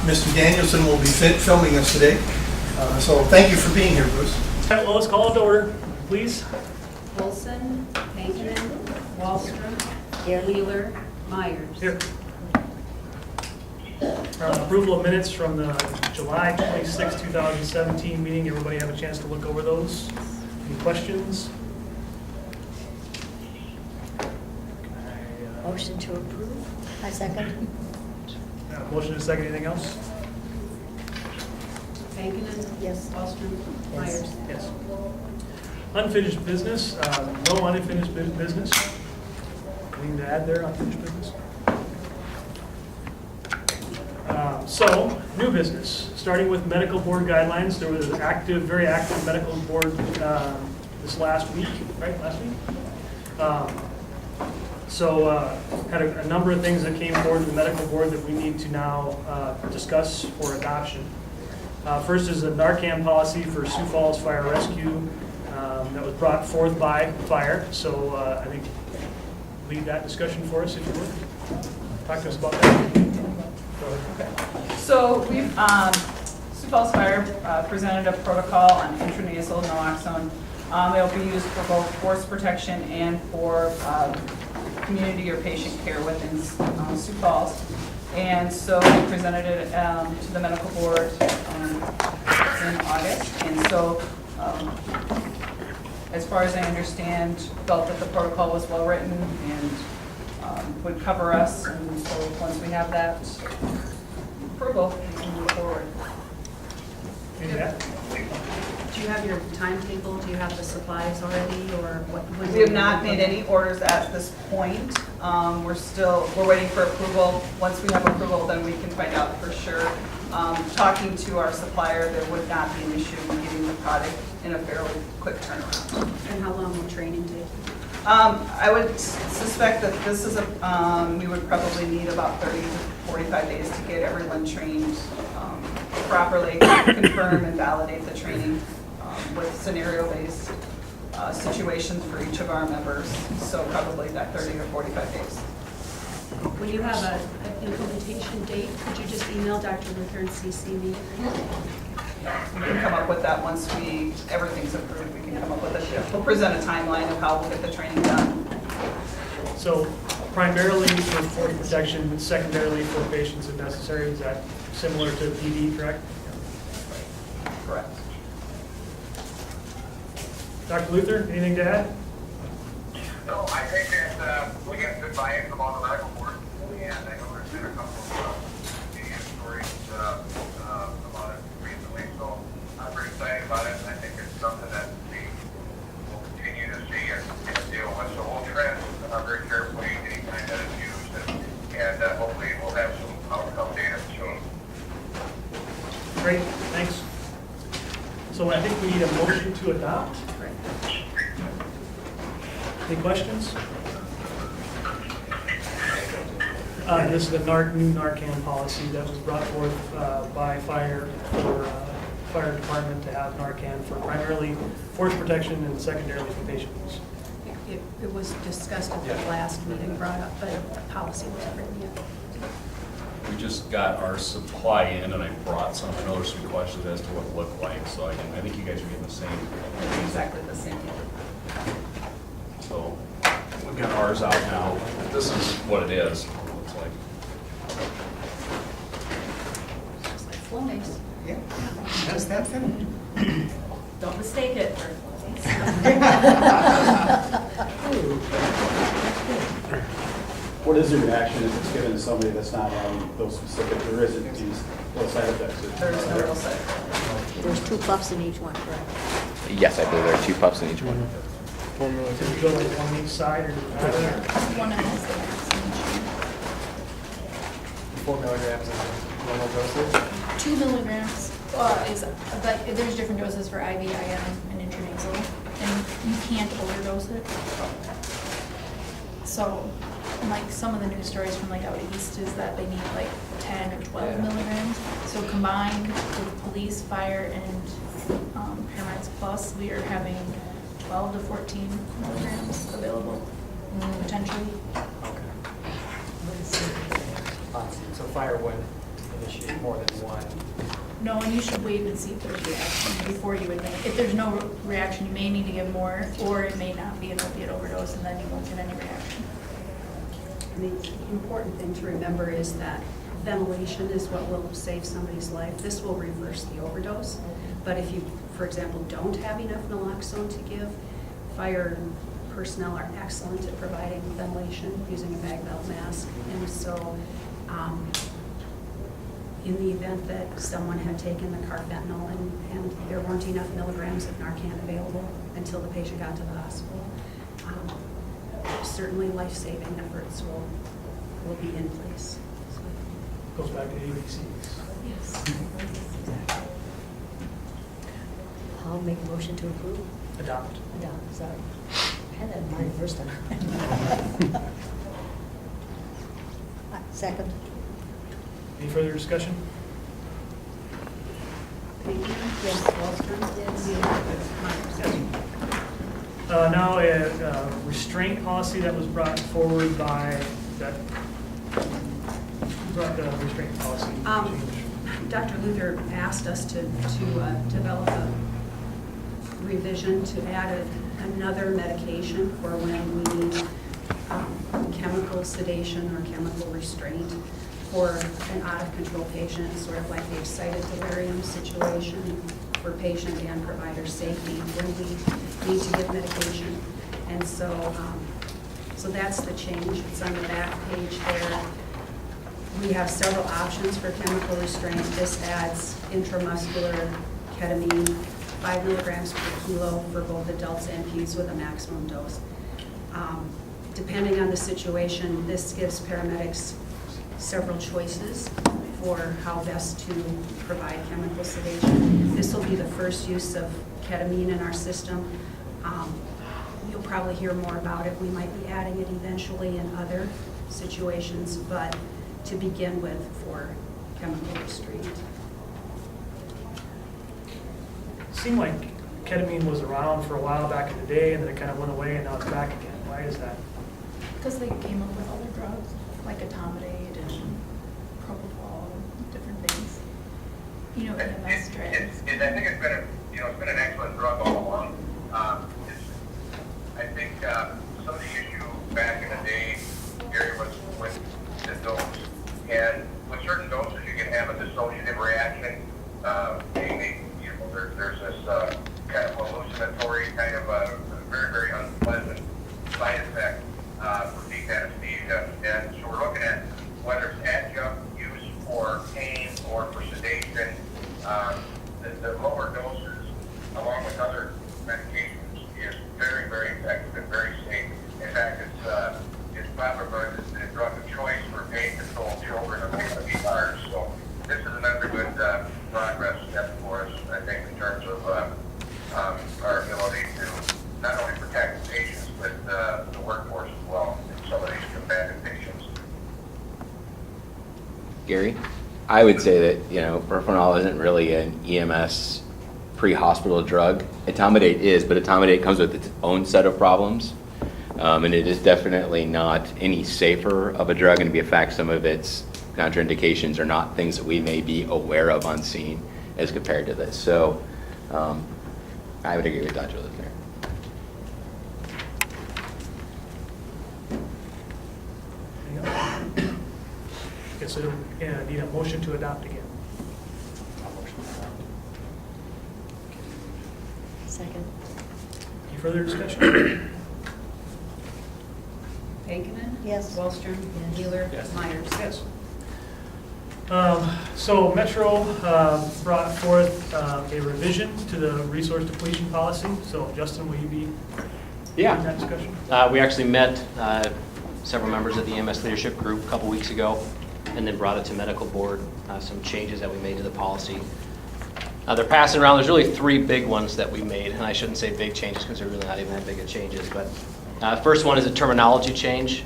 Mr. Danielson will be filming us today. So thank you for being here, Bruce. All right, well, let's call it to order, please. Olson, Hankinen, Wallstrom, Wheeler, Myers. Here. Approval of minutes from the July 26, 2017 meeting. Everybody have a chance to look over those? Any questions? Motion to approve. I second. Motion to second. Anything else? Hankinen, Yes. Wallstrom, Yes. Myers. Yes. Unfinished business. No unfinished business. Anything to add there? Unfinished business. So, new business, starting with medical board guidelines. There was an active, very active medical board this last week, right? Last week? Had a number of things that came forward to the medical board that we need to now discuss for adoption. First is a Narcan policy for Sioux Falls Fire Rescue that was brought forth by fire. So I think lead that discussion for us if you would. Talk to us about that. So we've, Sioux Falls Fire presented a protocol on intranasal naloxone. It'll be used for both force protection and for community or patient care within Sioux Falls. And so we presented it to the medical board in August. And so, as far as I understand, felt that the protocol was well written and would cover us. And so once we have that approval, we can move forward. Yeah. Do you have your timetable? Do you have the supplies already, or what? We have not made any orders at this point. We're waiting for approval. Once we have approval, then we can find out for sure. Talking to our supplier, there would not be an issue in getting the product in a fairly quick turnaround. And how long will training take? I would suspect that this is we would probably need about 30 to 45 days to get everyone trained properly, confirm and validate the training with scenario-based situations for each of our members. So probably that 30 or 45 days. When you have an implementation date, could you just email Dr. Luther and CC me? We can come up with that once everything's approved. We can come up with a shift. We'll present a timeline of how we'll get the training done. So primarily for force protection, secondarily for patients if necessary. Is that similar to PD, correct? Correct. Dr. Luther, anything to add? No, I think that we got good buy-in from all the medical board, and I know there's been a couple of media stories about it recently, so I'm pretty excited about it, and I think it's something that we will continue to see and deal with. So we'll tread very carefully anytime that is used, and hopefully we'll have some outcome data soon. Great, thanks. So I think we need a motion to adopt. Any questions? This is the new Narcan policy that was brought forth by fire for fire department to have Narcan for primarily force protection and secondarily for patient use. It was discussed at the last meeting, brought up, but the policy wasn't written yet. We just got our supply in, and I brought some. I know there's some questions as to what it looked like, so I think you guys are getting the same. Exactly the same. So we've got ours out now. This is what it is. It looks like. Looks like Flonase. Yeah, that's that simple. Don't mistake it for What is your reaction if it's given to somebody that's not on those specific, there isn't these little side effects? There's no real side effect. There's 2 puffs in each one, correct? Yes, I believe there are 2 puffs in each one. Did you go like one each side or? One has the vaccine. 4 milligrams is normal dosage. 2 milligrams is, but there's different doses for IV, IM, and intranasal, and you can't overdose it. So, like some of the news stories from like out east is that they need like 10 or 12 milligrams. So combined with police, fire, and paramedics plus, we are having 12 to 14 milligrams available potentially. Okay. So firewood. initiate more than one. No, and you should wait and see if there's reaction before you admit. If there's no reaction, you may need to give more, or it may not be an opiate overdose, and then you won't get any reaction. And the important thing to remember is that ventilation is what will save somebody's life. This will reverse the overdose. But if you, for example, don't have enough naloxone to give, fire personnel are excellent at providing ventilation using a bag valve mask. And so in the event that someone had taken the carfentanil and there weren't enough milligrams of Narcan available until the patient got to the hospital, certainly life-saving efforts will be in place. So, Goes back to ABCs. yes. I'll make a motion to approve. Adopt. Adopt, sorry. I had that in mind the first time. Second. Any further discussion? Yes. Wallstrom? Yes. Now, a restraint policy that was brought forward by, that brought the restraint policy change. Dr. Luther asked us to develop a revision to add another medication for when we need chemical sedation or chemical restraint for an out-of-control patient, sort of like the excited delirium situation for patient and provider safety when we need to give medication. And so, so that's the change. It's on the back page there. We have several options for chemical restraint. This adds intramuscular ketamine, 5 milligrams per kilo for both adults and peds with a maximum dose. Depending on the situation, this gives paramedics several choices for how best to provide chemical sedation. This will be the first use of ketamine in our system. You'll probably hear more about it. We might be adding it eventually in other situations, but to begin with for chemical restraint. It seemed like ketamine was around for a while back in the day, and then it kind of went away, and now it's back again. Why is that? Because they came up with other drugs, like etomidate and propofol, and different things. You know, EMS drugs. I think it's been it's been an excellent drug all along. I think some of the issue back in the day, Gary, was with the dose. And with certain doses, you can have a dissociative reaction, meaning there's this kind of hallucinatory, kind of a very, very unpleasant side effect for deep anesthesia. And so we're looking at whether it's adjunct use for pain or for sedation. The lower doses, along with other medications, is very, very effective and very safe. In fact, it's probably the drug of choice for pain-controlled children of ERs. So this is another good progress step for us, I think, in terms of our ability to not only protect the patients, but the workforce as well in some of these combative patients. Gary, I would say that, propanol isn't really an EMS pre-hospital drug. Etomidate is, but etomidate comes with its own set of problems. And it is definitely not any safer of a drug, and in fact, some of its contraindications are not things that we may be aware of unseen as compared to this. So I would agree with Dr. Luther. Okay, so need a motion to adopt again. Second. Any further discussion? Pankinen? Yes. Wallstrom? Wheeler? Yes. Myers? Yes. So Metro brought forth a revision to the resource depletion policy. So Justin, will you be leading that discussion? We actually met several members of the EMS leadership group a couple weeks ago and then brought it to medical board, some changes that we made to the policy. They're passing around. There's really 3 big ones that we made, and I shouldn't say big changes because they're really not even that big of changes. But first one is a terminology change.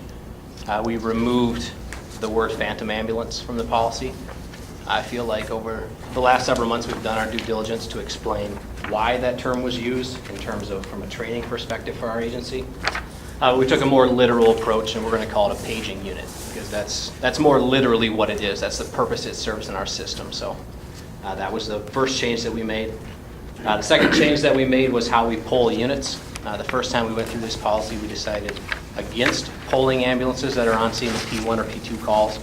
We removed the word phantom ambulance from the policy. I feel like over the last several months we've done our due diligence to explain why that term was used in terms of from a training perspective for our agency. We took a more literal approach, and we're going to call it a paging unit. because that's more literally what it is. That's the purpose it serves in our system. So that was the first change that we made. The second change that we made was how we poll units. The first time we went through this policy, we decided against polling ambulances that are on scene with P1 or P2 calls,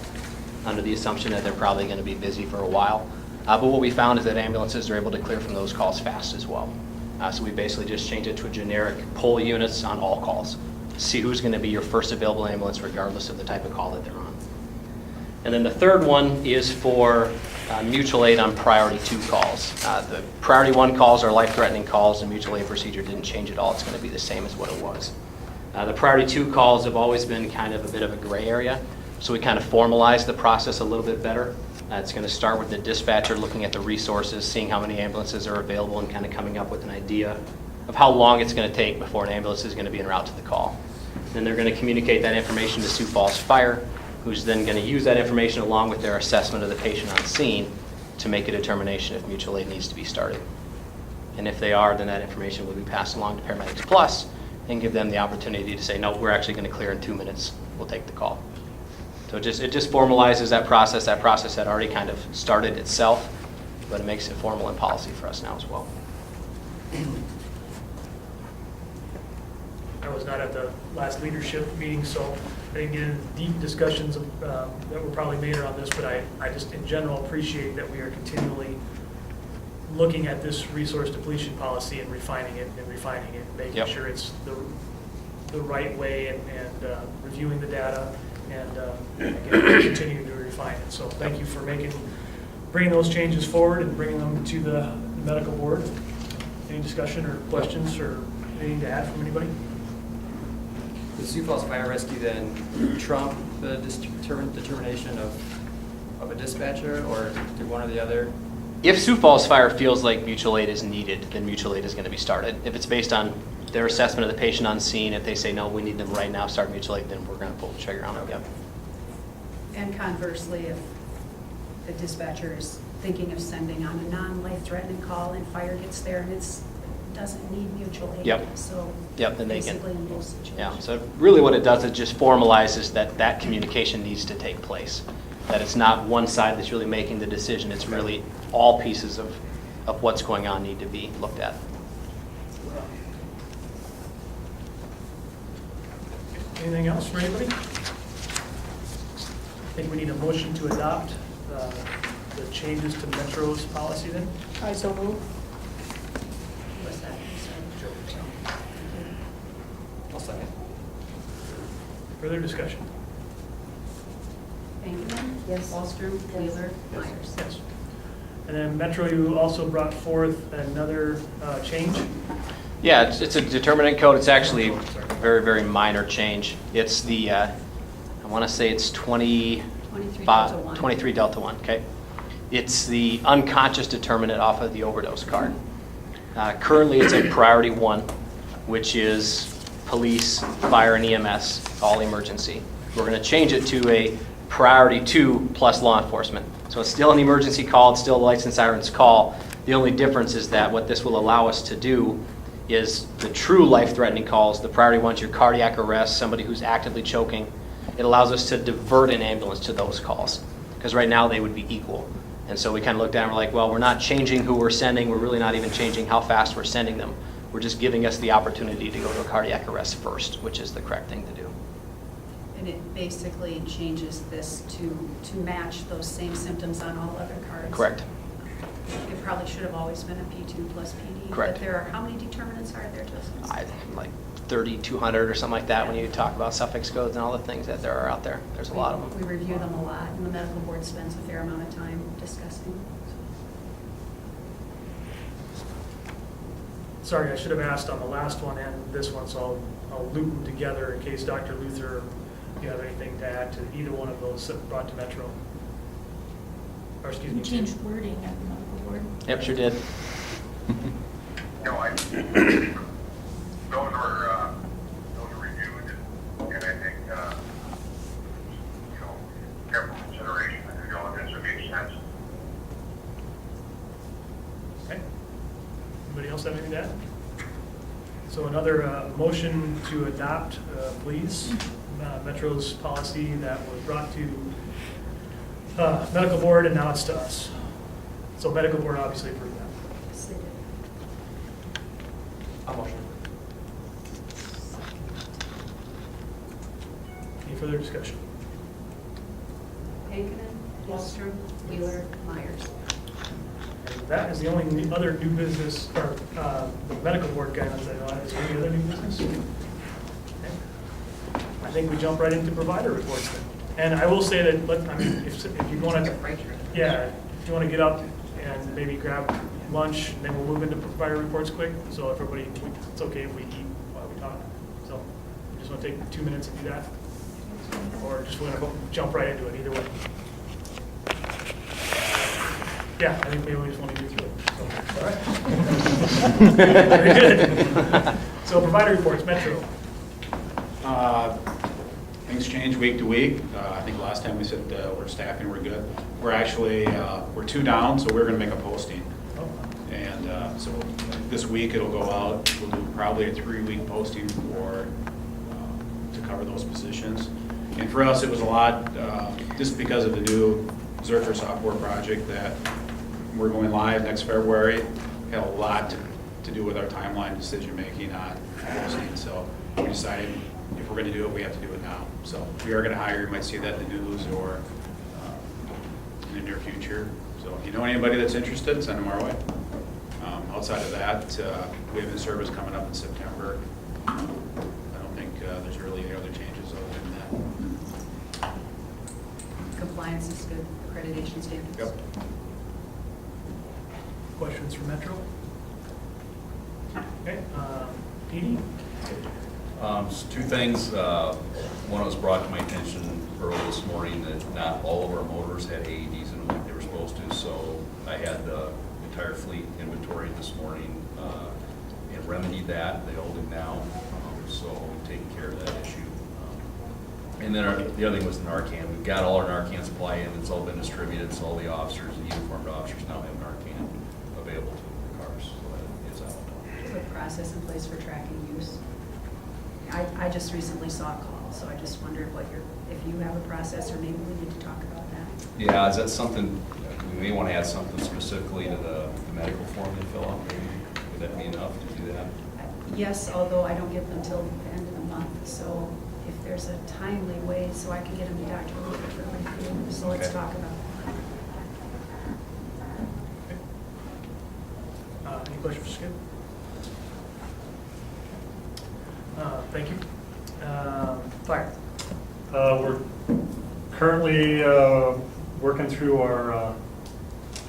under the assumption that they're probably going to be busy for a while. But what we found is that ambulances are able to clear from those calls fast as well. So we basically just changed it to a generic poll units on all calls. See who's going to be your first available ambulance regardless of the type of call that they're on. And then the third one is for mutual aid on priority 2 calls. The priority 1 calls are life-threatening calls, and mutual aid procedure didn't change at all. It's going to be the same as what it was. The priority 2 calls have always been kind of a bit of a gray area, so we kind of formalized the process a little bit better. It's going to start with the dispatcher looking at the resources, seeing how many ambulances are available, and kind of coming up with an idea of how long it's going to take before an ambulance is going to be en route to the call. Then they're going to communicate that information to Sioux Falls Fire, who's then going to use that information along with their assessment of the patient on scene to make a determination if mutual aid needs to be started. And if they are, then that information will be passed along to Paramedics Plus and give them the opportunity to say, no, we're actually going to clear in 2 minutes. We'll take the call. So it just formalizes that process. That process had already kind of started itself, but it makes it formal in policy for us now as well. I was not at the last leadership meeting, so I didn't get into deep discussions that were probably made around this, but I just in general appreciate that we are continually looking at this resource depletion policy and refining it, making Yep. sure it's the right way and reviewing the data and again, continuing to refine it. So thank you for bringing those changes forward and bringing them to the medical board. Any discussion or questions or anything to add from anybody? Does Sioux Falls Fire Rescue then trump the determination of a dispatcher, or do one or the other? If Sioux Falls Fire feels like mutual aid is needed, then mutual aid is going to be started. If it's based on their assessment of the patient on scene, if they say, no, we need them right now, start mutual aid, then we're going to pull the trigger on it. Yep. And conversely, if the dispatcher is thinking of sending on a non-life-threatening call and fire gets there and it doesn't need mutual aid. Yep. So Yep, then they can. basically in both situations. Yeah, so really what it does, it just formalizes that communication needs to take place. That it's not one side that's really making the decision, it's really all pieces of what's going on need to be looked at. Anything else for anybody? I think we need a motion to adopt the changes to Metro's policy then. I so move. What's that? I'm sorry. I'll second. Further discussion? Bankman? Yes. Wallstrom? Wheeler? Myers? Yes. And then Metro, you also brought forth another change? Yeah, it's a determinant code. It's actually a very, very minor change. It's the, I want to say it's 23 Delta 1. 23 Delta 1, okay? It's the unconscious determinant off of the overdose card. Currently, it's a priority 1, which is police, fire, and EMS, all emergency. We're going to change it to a priority 2 plus law enforcement. So it's still an emergency call, it's still a lights and sirens call. The only difference is that what this will allow us to do is the true life-threatening calls, the priority ones, your cardiac arrest, somebody who's actively choking. It allows us to divert an ambulance to those calls, because right now they would be equal. And so we kind of looked down and we're like, well, we're not changing who we're sending, we're really not even changing how fast we're sending them. We're just giving us the opportunity to go to a cardiac arrest first, which is the correct thing to do. And it basically changes this to match those same symptoms on all other cards. Correct. It probably should have always been a P2 plus PD. Correct. But there are, how many determinants are there, Justin? Like 3,200 or something like that when you talk about suffix codes and all the things that there are out there. There's a lot of them. We review them a lot, and the medical board spends a fair amount of time discussing. Sorry, I should have asked on the last one and this one, so I'll loop them together in case Dr. Luther, you have anything to add to either one of those that brought to Metro. Or excuse We me. changed wording at the medical board. Yep, sure did. No, those were reviewed, and I think, careful consideration, this makes sense. Okay. Anybody else have anything to add? So another motion to adopt, please. Metro's policy that was brought to medical board, and now it's to us. So medical board obviously approved that. Yes, they did. I'll motion. Any further discussion? Pankanen, Wallstrom, Wheeler, Myers. And that is the only other new business, or the medical board guidelines I know. Is there any other new business? Okay. I think we jump right into provider reports then. And I will say that, if you want to, yeah, if you want to get up and maybe grab lunch, and then we'll move into provider reports quick. So everybody, it's okay if we eat while we talk. So just want to take 2 minutes and do that, or just want to jump right into it. Either way. Yeah, I think maybe we just want to do through it. So, all right. Very good. So provider reports, Metro. Things change week to week. I think last time we said we're staffing, we're good. We're actually, we're 2 down, so we're gonna make a posting. And so this week it'll go out. We'll do probably a 3-week posting for, to cover those positions. And for us, it was a lot, just because of the new Zercher software project that we're going live next February. Had a lot to do with our timeline decision-making on posting. So we decided if we're gonna do it, we have to do it now. So we are gonna hire, you might see that in the news or in the near future. So if you know anybody that's interested, send them our way. Outside of that, we have in-service coming up in September. I don't think there's really any other changes other than that. Compliance is good, accreditation standards. Yep. Questions for Metro? Okay, PD? Just 2 things. One was brought to my attention early this morning that not all of our motors had AEDs in them like they were supposed to. So I had the entire fleet inventoried this morning and remedied that. They hold them now. So we've taken care of that issue. And then the other thing was Narcan. We've got all our Narcan supply in. It's all been distributed. So all the officers, the uniformed officers now have Narcan available to their cars. So that is out. Do you have a process in place for tracking use? I just recently saw a call, so I just wondered if you have a process, or maybe we need to talk about that. Yeah, is that something, we may want to add something specifically to the medical form they fill out, maybe? Would that be enough to do that? Yes, although I don't get them until the end of the month, so if there's a timely way, so I can get them to Dr. Rupert for review, so let's Okay. talk about that. Any questions for Skip? Thank you. Fire. We're currently working through our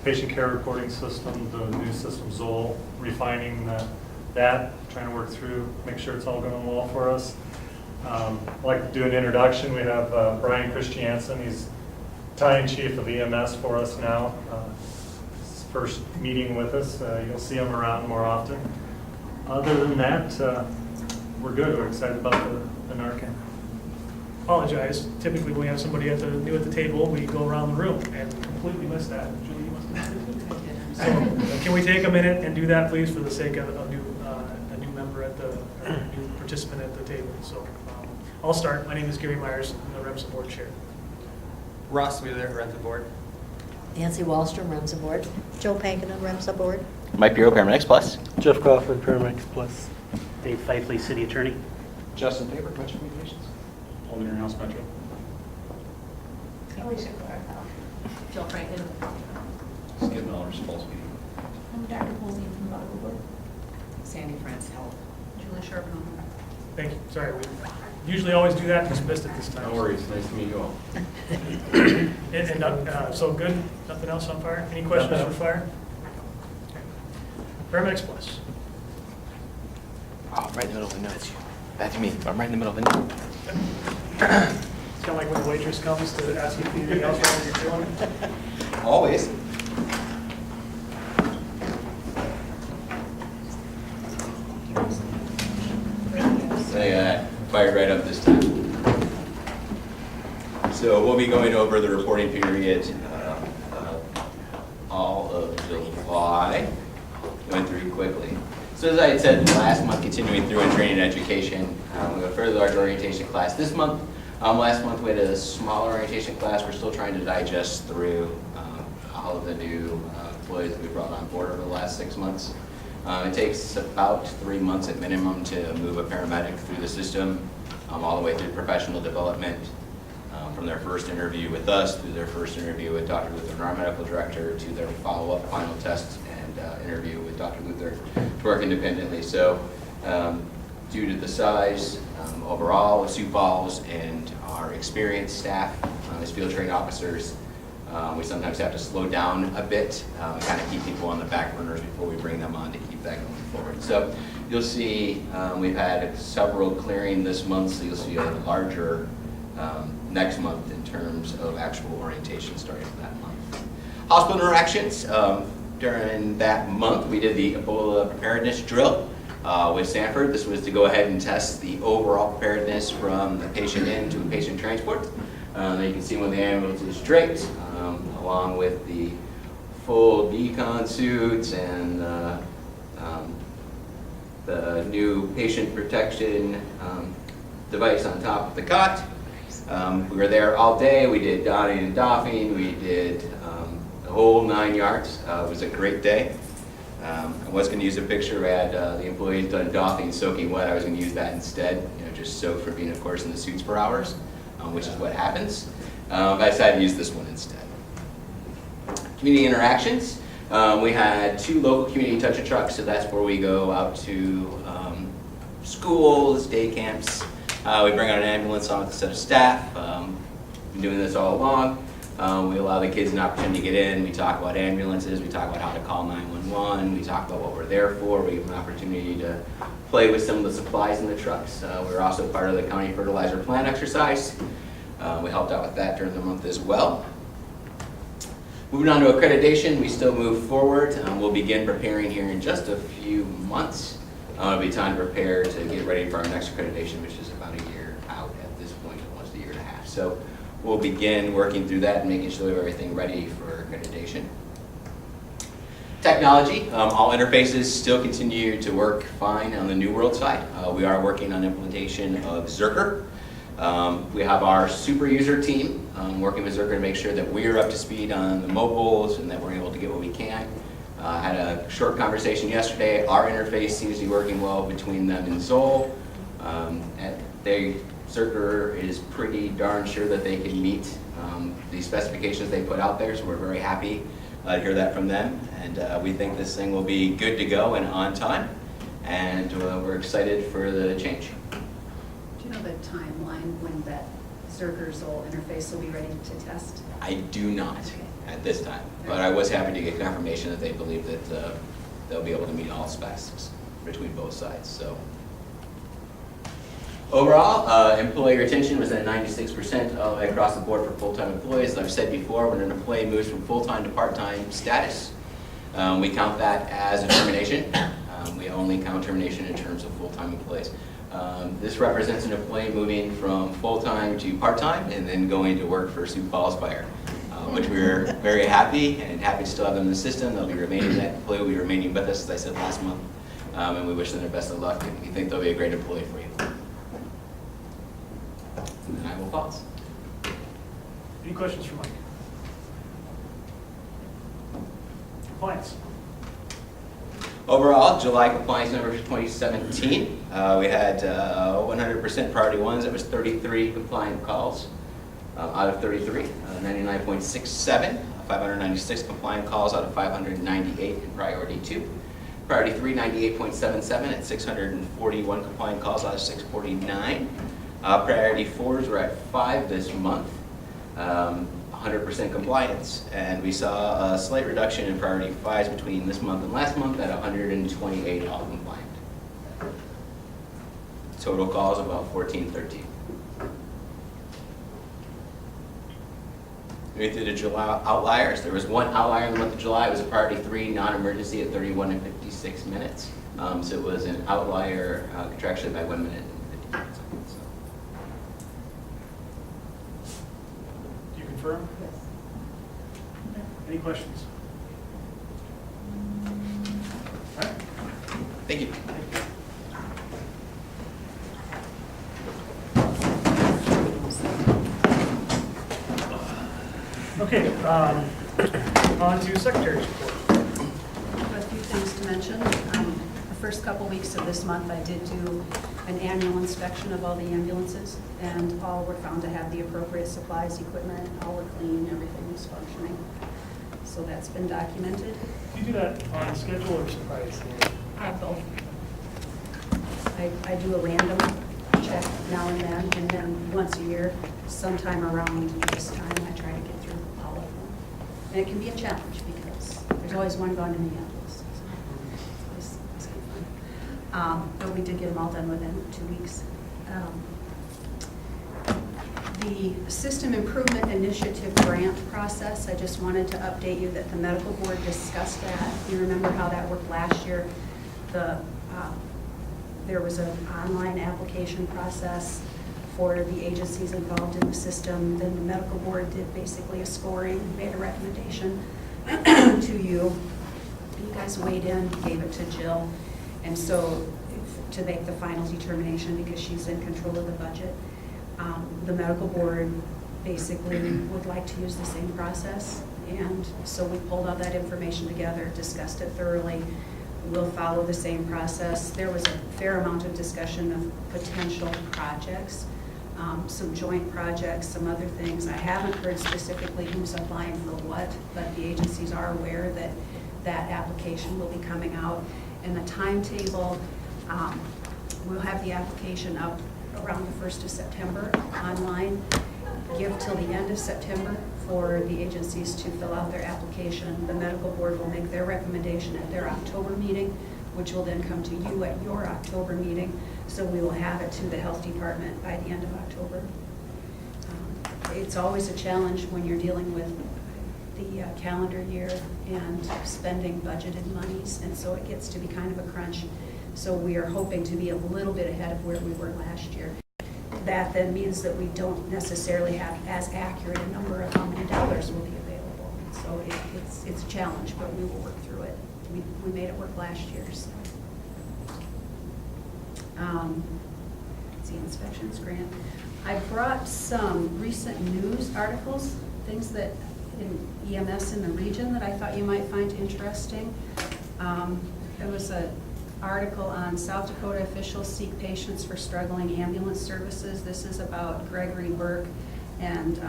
patient care reporting system, the new system Zoll, refining that, trying to work through, make sure it's all going well for us. I'd like to do an introduction. We have Brian Christiansen. He's battalion chief of EMS for us now. His first meeting with us. You'll see him around more often. Other than that, we're good. We're excited about the Narcan. Apologize. Typically, when we have somebody new at the table, we go around the room and completely miss that. Julie, you must have. So, can we take a minute and do that, please, for the sake of a new member a new participant at the table? So, I'll start. My name is Gary Myers. I'm the REMSA board chair. Ross Wheeler, REMSA board. Nancy Wallstrom, REMSA board. Joe Pankanen, REMSA board. Mike Bureau, Paramedics Plus. Jeff Kaufman, Paramedics Plus. Dave Fifely, City Attorney. Justin Tabor, Metro Communications. Holding your house, Metro. Jill Franklin. Skip Miller's Falls meeting. I'm Dr. Polzine from the medical board. Sandy France Health. Julie Sharpton. Thank you. Sorry, we usually always do that. Just missed it this time. No worries. Nice to meet you all. So good. Nothing else on fire? Any questions for fire? Okay. Paramedics Plus. Oh, I'm right in the middle of the notes. That's me. I'm right in the middle of the notes. It's kind of like when the waitress comes to ask you if anything else while you're doing it. Always. Fired right up this time. So we'll be going over the reporting period all of July, going through quickly. So as I had said last month, continuing through in training and education, we have a further large orientation class. This month, Last month we had a smaller orientation class. We're still trying to digest through all of the new employees that we brought on board over the last 6 months. It takes about 3 months at minimum to move a paramedic through the system, all the way through professional development, from their first interview with us, through their first interview with Dr. Luther, our medical director, to their follow-up final test and interview with Dr. Luther to work independently. So due to the size overall of Sioux Falls and our experienced staff as field trained officers, we sometimes have to slow down a bit and kind of keep people on the back burners before we bring them on to keep that going forward. So you'll see we've had several clearing this month, so you'll see a larger next month in terms of actual orientation starting that month. Hospital interactions. During that month, we did the Ebola preparedness drill with Sanford. This was to go ahead and test the overall preparedness from the patient in to a patient transport. There you can see when the ambulance is draped, along with the full decon suits and the new patient protection device on top of the cot. We were there all day. We did donning and doffing. We did the whole 9 yards. It was a great day. I was going to use a picture. I had the employees done doffing, soaking wet. I was going to use that instead, just soaked for being, of course, in the suits for hours, which is what happens. But I decided to use this one instead. Community interactions. We had 2 local community touch-a trucks, so that's where we go out to schools, day camps. We bring out an ambulance on with a set of staff. Been doing this all along. We allow the kids an opportunity to get in. We talk about ambulances. We talk about how to call 911. We talk about what we're there for. We give them an opportunity to play with some of the supplies in the trucks. We're also part of the county fertilizer plant exercise. We helped out with that during the month as well. Moving on to accreditation, we still move forward. We'll begin preparing here in just a few months. It'll be time to prepare to get ready for our next accreditation, which is about a year out at this point, almost a year and a half. So we'll begin working through that and making sure we have everything ready for accreditation. Technology, all interfaces still continue to work fine on the New World side. We are working on implementation of Zerker. We have our super user team working with Zerker to make sure that we're up to speed on the mobiles and that we're able to get what we can. Had a short conversation yesterday. Our interface seems to be working well between them and Zoll. Zerker is pretty darn sure that they can meet the specifications they put out there, so we're very happy to hear that from them. And we think this thing will be good to go and on time, and we're excited for the change. Do you know the timeline when that Zerker-Zoll interface will be ready to test? I do not at this time, but I was happy to get confirmation that they believe that they'll be able to meet all specs between both sides. So overall, employee retention was at 96% all the way across the board for full-time employees. As I've said before, when an employee moves from full-time to part-time status, we count that as a termination. We only count termination in terms of full-time employees. This represents an employee moving from full-time to part-time and then going to work for Sioux Falls Fire, which we're very happy to still have them in the system. They'll be remaining, that employee will be remaining with us, as I said last month, and we wish them the best of luck, and we think they'll be a great employee for you. And I will pause. Any questions for Mike? Compliance. Overall, July compliance numbers for 2017, we had 100% priority ones. That was 33 compliant calls out of 33, 99.67, 596 compliant calls out of 598 in priority 2. Priority 3, 98.77 at 641 compliant calls out of 649. Priority 4s were at 5 this month, 100% compliance, and we saw a slight reduction in priority 5s between this month and last month at 128 all compliant. Total calls about 1413. We went through the July outliers. There was one outlier in the month of July. It was a priority 3 non-emergency at 31 and 56 minutes. So it was an outlier contractually by 1 minute and 50 seconds. Do you confirm? Yes. Any questions? All right. Thank you. Thank you. Okay, on to Secretary's report. A few things to mention. The first couple weeks of this month, I did do an annual inspection of all the ambulances, and all were found to have the appropriate supplies, equipment, all were clean, everything was functioning. So that's been documented. Do you do that on schedule or surprise? Both. I do a random check now and then once a year, sometime around this time, I try to get through all of them. And it can be a challenge because there's always one gone in Minneapolis. So it's kind of fun. But we did get them all done within 2 weeks. The System Improvement Initiative grant process, I just wanted to update you that the medical board discussed that. You remember how that worked last year? There was an online application process for the agencies involved in the system. Then the medical board did basically a scoring, made a recommendation to you. You guys weighed in, gave it to Jill. And so to make the final determination, because she's in control of the budget, the medical board basically would like to use the same process. And so we pulled all that information together, discussed it thoroughly. We'll follow the same process. There was a fair amount of discussion of potential projects, some joint projects, some other things. I haven't heard specifically who's applying for what, but the agencies are aware that that application will be coming out. And the timetable, we'll have the application up around the 1st of September online. Give till the end of September for the agencies to fill out their application. The medical board will make their recommendation at their October meeting, which will then come to you at your October meeting. So we will have it to the health department by the end of October. It's always a challenge when you're dealing with the calendar year and spending budgeted monies, and so it gets to be kind of a crunch. So we are hoping to be a little bit ahead of where we were last year. That then means that we don't necessarily have as accurate a number of how many dollars will be available. So it's a challenge, but we will work through it. We made it work last year. So. The inspections grant. I brought some recent news articles, things that in EMS in the region that I thought you might find interesting. There was an article on South Dakota officials seek patients for struggling ambulance services. This is about Gregory Burke and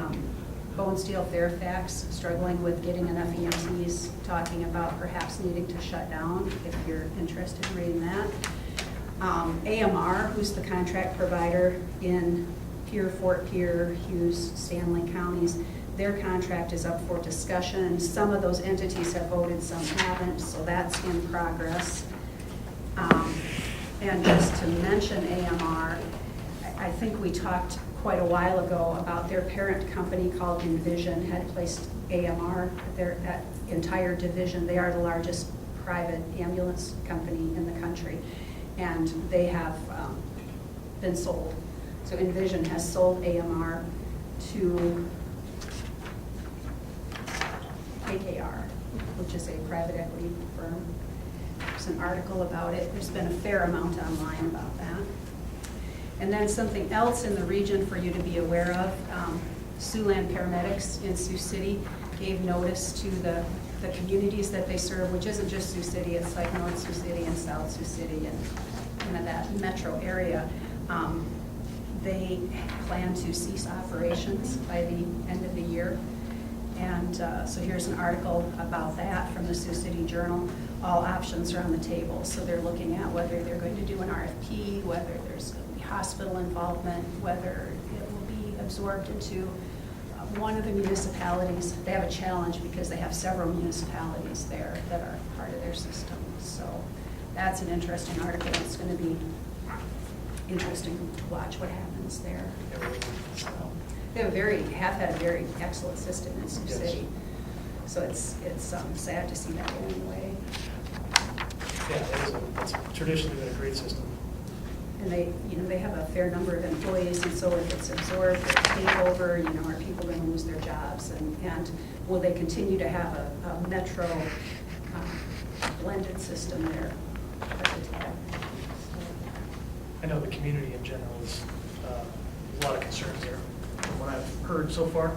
Bonesteel Fairfax struggling with getting enough EMTs, talking about perhaps needing to shut down, if you're interested in reading that. AMR, who's the contract provider in Pierre, Fort Pierre, Hughes, Stanley counties, their contract is up for discussion. Some of those entities have voted, some haven't, so that's in progress. And just to mention AMR, I think we talked quite a while ago about their parent company called Envision had placed AMR, that entire division. They are the largest private ambulance company in the country, and they have been sold. So Envision has sold AMR to KKR, which is a private equity firm. There's an article about it. There's been a fair amount online about that. And then something else in the region for you to be aware of, Siouxland Paramedics in Sioux City gave notice to the communities that they serve, which isn't just Sioux City, it's like North Sioux City and South Sioux City and kind of that metro area. They plan to cease operations by the end of the year. And so here's an article about that from the Sioux City Journal. All options are on the table. So they're looking at whether they're going to do an RFP, whether there's going to be hospital involvement, whether it will be absorbed into one of the municipalities. They have a challenge because they have several municipalities there that are part of their system. So that's an interesting article. It's going to be interesting to watch what happens there. So they have had a very excellent system in Sioux City. So it's sad to see that going away. Yeah, it's traditionally been a great system. And they have a fair number of employees, and so if it's absorbed or takeover, are people going to lose their jobs? And will they continue to have a metro blended system there? I know the community in general is a lot of concerns there, from what I've heard so far.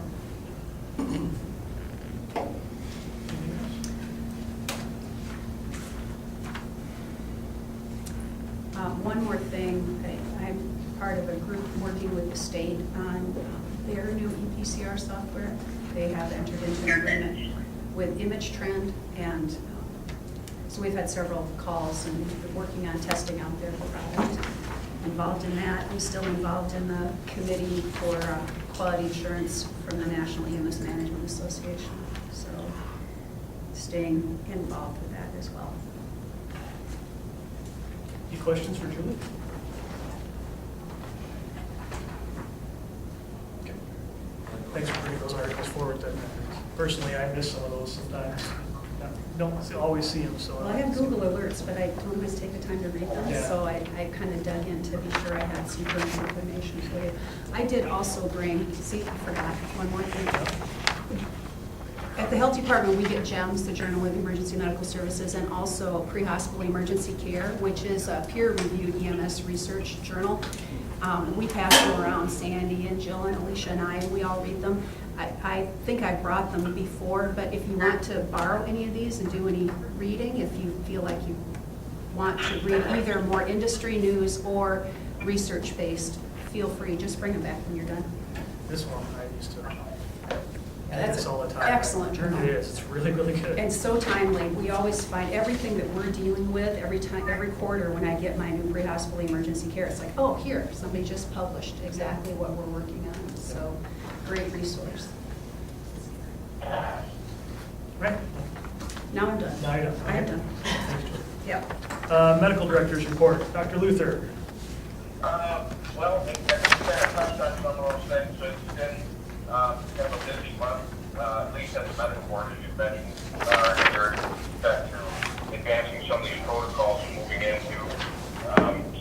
one more thing, I'm part of a group working with the state on their new EPCR software. They have entered into an agreement with Image Trend, and so we've had several calls and we've been working on testing out their product. Involved in that. I'm still involved in the committee for quality assurance from the National EMS Management Association. So staying involved with that as well. Any questions for Julie? Okay. Thanks for bringing those articles forward. Personally, I miss some of those sometimes. Don't always see them, so. Well, I have Google alerts, but I don't always take the time to read them, Yeah. so I kind of dug in to be sure I had some current information for you. I did also bring, see, I forgot, one more thing. At the Health Department, we get GEMS, the Journal of Emergency Medical Services, and also Pre-Hospital Emergency Care, which is a peer-reviewed EMS research journal. We pass them around, Sandy and Jill and Alicia and I, and we all read them. I think I brought them before, but if you want to borrow any of these and do any reading, if you feel like you want to read either more industry news or research-based, feel free, just bring them back when you're done. This one I used to. That's This all the time. excellent journal. It is. It's really, really good. And so timely. We always find everything that we're dealing with every time, every quarter when I get my new pre-hospital emergency care, it's like, oh, here, somebody just published exactly what we're working on. So, great resource. Right. Now I'm done. Now you're done. I am done. Thanks, Julie. Yep. Medical Director's report. Dr. Luther. Well, I think kind of touched on some of those things. It's been kind of a busy month, at least at the medical board, as you mentioned, here, back to advancing some of these protocols and moving into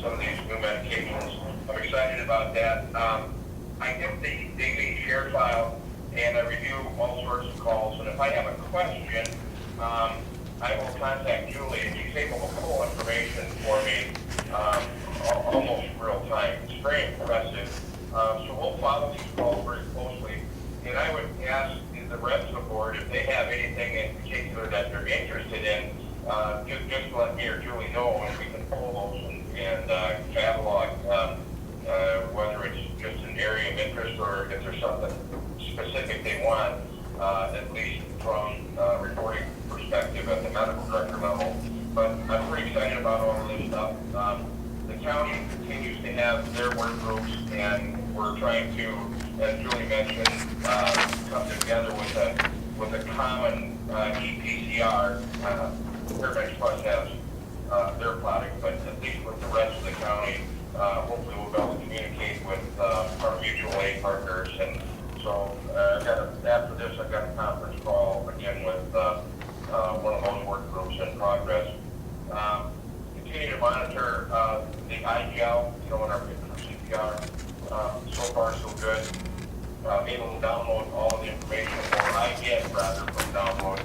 some of these new medications. I'm excited about that. I get the daily share file and I review all sorts of calls, and if I have a question, I will contact Julie, and she's able to pull information for me almost real time. It's very impressive. So we'll follow these calls very closely. And I would ask the REMSA board if they have anything in particular that they're interested in, just let me or Julie know, and we can pull those and catalog whether it's just an area of interest or if there's something specific they want, at least from a reporting perspective at the medical director level. But I'm pretty excited about all of this stuff. The county continues to have their work groups, and we're trying to, as Julie mentioned, come together with a common EPCR. Fairbanks Plus has their product, but at least with the rest of the county, hopefully we'll be able to communicate with our mutual aid partners. And so after this, I've got a conference call again with one of those work groups in progress. Continue to monitor the IGL, in our CPR. So far, so good. Able to download all of the information, or I get rather from download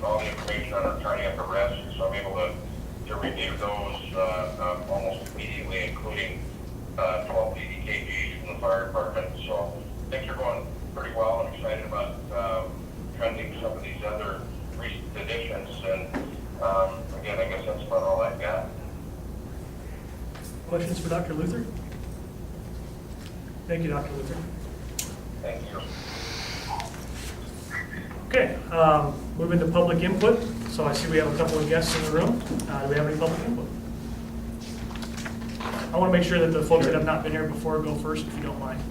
all the information on our cardiac arrest. So I'm able to review those almost immediately, including 12 PDKGs from the fire department. So things are going pretty well. I'm excited about trending some of these other recent additions. And again, I guess that's about all I've got. Questions for Dr. Luther? Thank you, Dr. Luther. Thank you. Okay, moving to public input. So I see we have a couple of guests in the room. Do we have any public input? I want to make sure that the folks that have not been here before go first, if you don't mind.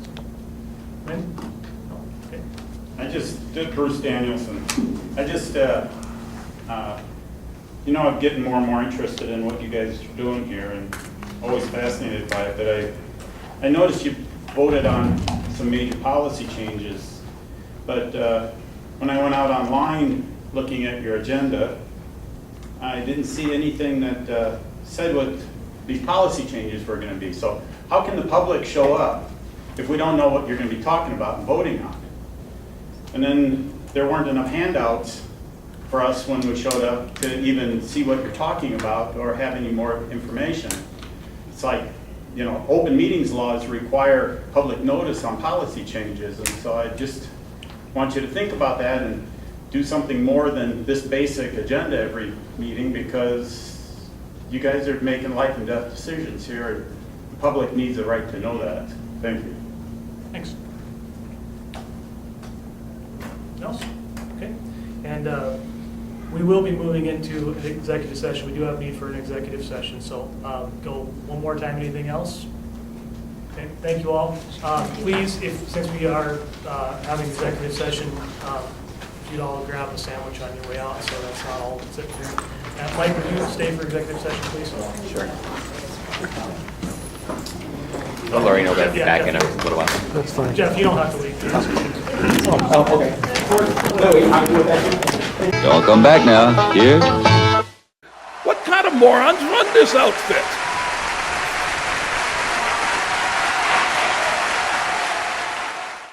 Lynn? No? Okay. Bruce Danielson. I'm getting more and more interested in what you guys are doing here, and always fascinated by it. But I noticed you voted on some major policy changes, but when I went out online looking at your agenda, I didn't see anything that said what these policy changes were going to be. So how can the public show up if we don't know what you're going to be talking about and voting on? And then there weren't enough handouts for us when we showed up to even see what you're talking about or have any more information. It's like, open meetings laws require public notice on policy changes, and so I just want you to think about that and do something more than this basic agenda every meeting, because you guys are making life and death decisions here. The public needs a right to know that. Thank you. Thanks. No? Okay. And we will be moving into an executive session. We do have need for an executive session, so go one more time. Anything else? Okay, thank you all. Please, since we are having executive session, if you'd all grab a sandwich on your way out, so that's not all sitting here. Mike, would you stay for executive session, please? Sure. Let Lori know that I'll be back in a little while. That's fine. Jeff, you don't have to leave. Welcome back now. Cheers. What kind of morons run this outfit?